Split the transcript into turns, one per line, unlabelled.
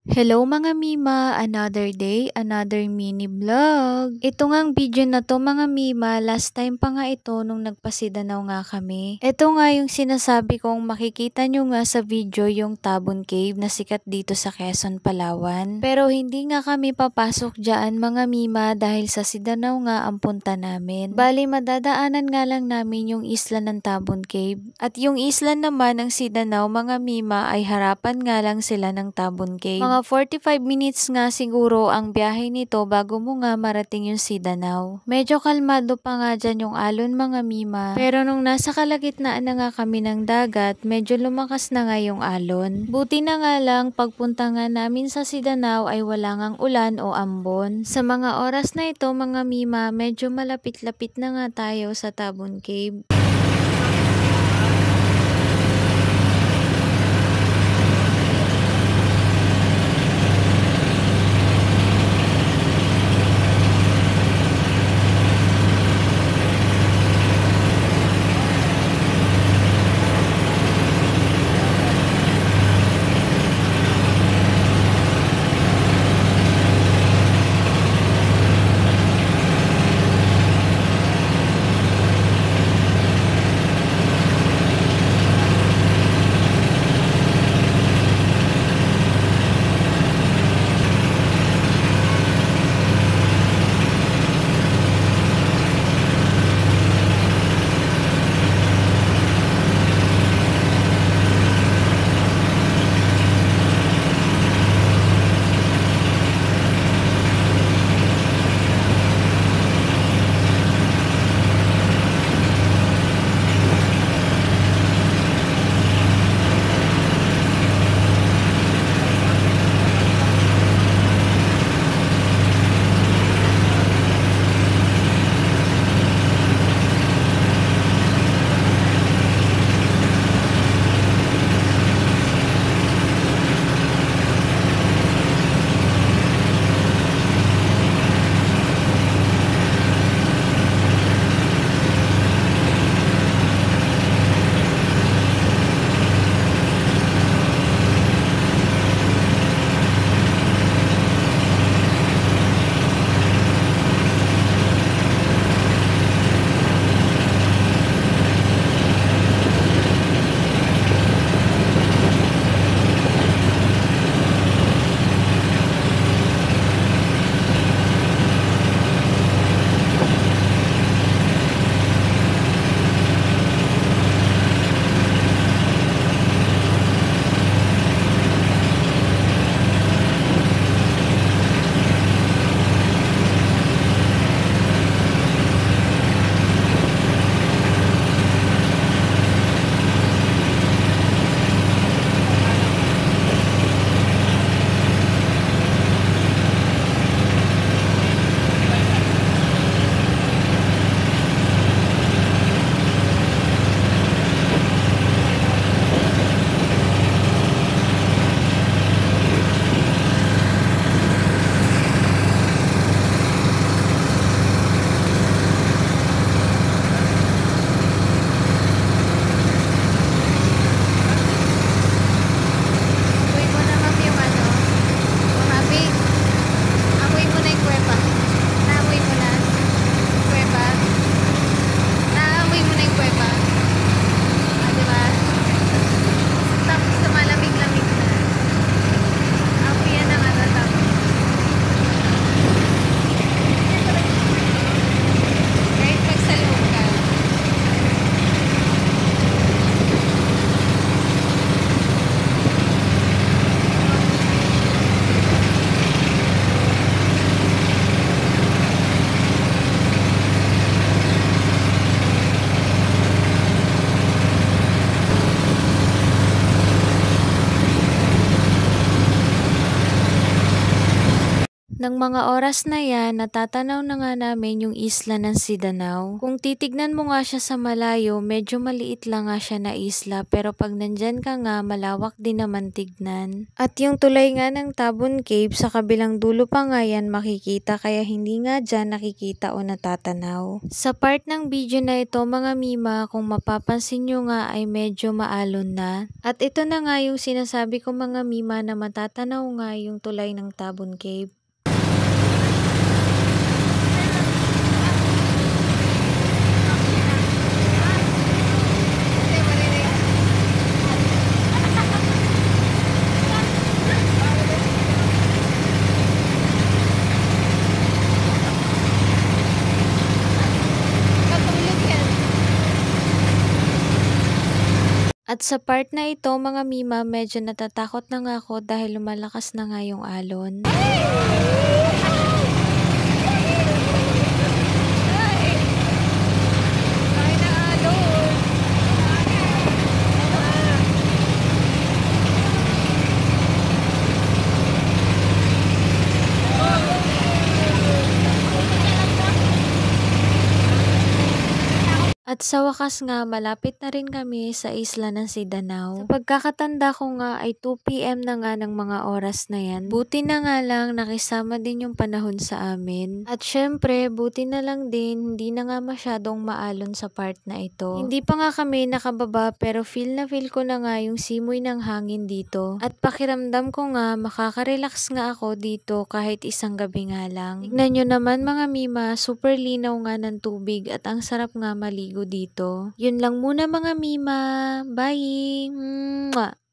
Hello mga Mima! Another day, another mini vlog. Ito ngang video na to mga Mima, last time pa nga ito nung nagpasidanaw nga kami. Ito nga yung sinasabi kong makikita nyo nga sa video yung Tabon Cave na sikat dito sa Quezon, Palawan. Pero hindi nga kami papasok dyan mga Mima dahil sa Sidanao nga ang punta namin. Bali madadaanan nga lang namin yung isla ng Tabon Cave. At yung isla naman ng Sidanao mga Mima ay harapan nga lang sila ng Tabon Cave. Mga 45 minutes nga siguro ang biyahe nito bago mo nga marating yung Sidanao. Medyo kalmado pa nga dyan yung alon mga Mima. Pero nung nasa kalagitnaan na nga kami ng dagat, medyo lumakas na nga yung alon. Buti na nga lang pagpunta nga namin sa Sidanao ay wala ngang ulan o ambon. Sa mga oras na ito mga Mima, medyo malapit-lapit na nga tayo sa Tabon Cave. Nang mga oras na yan, natatanaw na nga namin yung isla ng Sidanao. Kung titignan mo nga siya sa malayo, medyo maliit lang nga siya na isla, pero pag nandyan ka nga, malawak din naman tignan. At yung tulay nga ng Tabon Cave, sa kabilang dulo pa nga yan makikita, kaya hindi nga dyan nakikita o natatanaw. Sa part ng video na ito mga mima, kung mapapansin nyo nga ay medyo maalon na. At ito na nga yung sinasabi ko mga mima na matatanaw nga yung tulay ng Tabon Cave. At sa part na ito mga mima, medyo natatakot na nga ako dahil lumalakas na nga yung alon. At sa wakas nga, malapit na rin kami sa isla ng Sidanao. Sa pagkakatanda ko nga ay 2 PM na nga ng mga oras na yan. Buti na nga lang nakisama din yung panahon sa amin. At syempre, buti na lang din, hindi na nga masyadong maalon sa part na ito. Hindi pa nga kami nakababa pero feel na feel ko na nga yung simoy ng hangin dito. At pakiramdam ko nga, makaka-relax nga ako dito kahit isang gabi nga lang. Tignan nyo naman mga mima, super linaw nga ng tubig at ang sarap nga maligo dito. Yun lang muna mga mima. Bye! Mwah!